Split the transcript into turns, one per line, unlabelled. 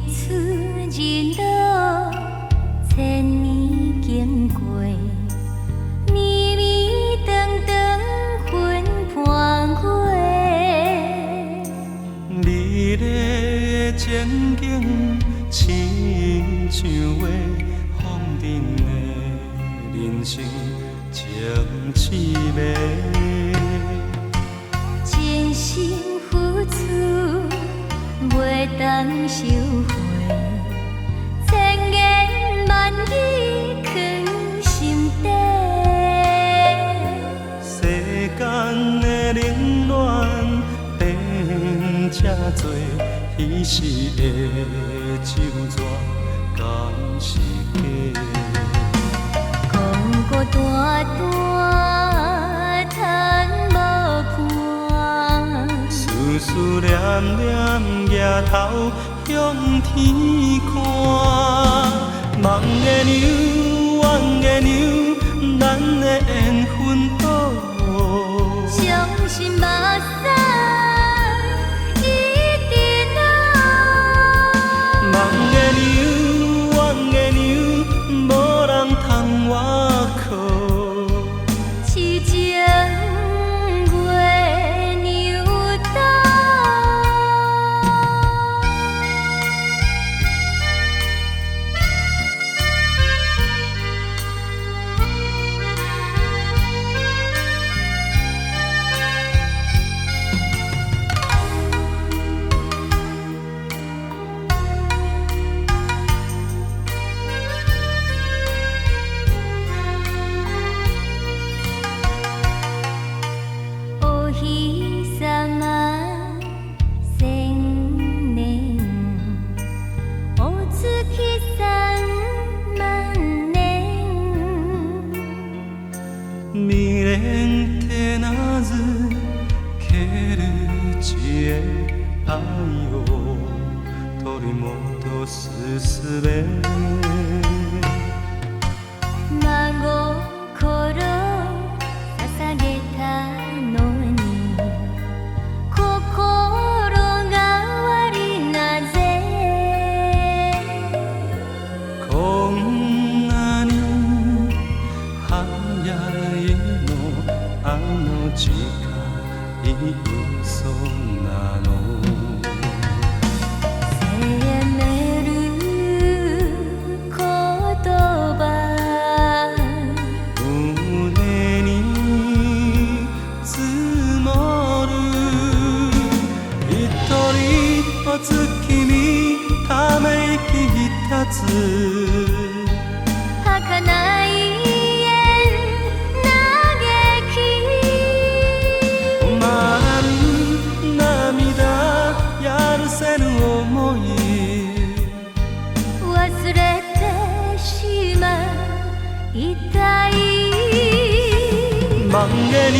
出日落，千年经过，绵绵长长分伴月。
美丽的前景，亲像画风筝的人生情凄美。
真心付出，袂当收回，千言万语藏心底。
世间的冷暖变这多，彼时的酒泉敢是假？
孤孤单单叹无伴，
思思念念抬头向天看。梦的牛，怨的牛，咱的缘分好。
伤心目屎一直流。
梦的牛，怨的牛，无人通外靠。
痴情月牛刀。
明天的日，刻日记的爱哟，取り戻す術。
真心捧げたのに、心が悪いなぜ。
こんなに早いの、あの近い嘘なの。月見ため息立つ
儚い嘆き、
埋まる涙、やるせぬ想い、
忘れてしまいたい。
万華流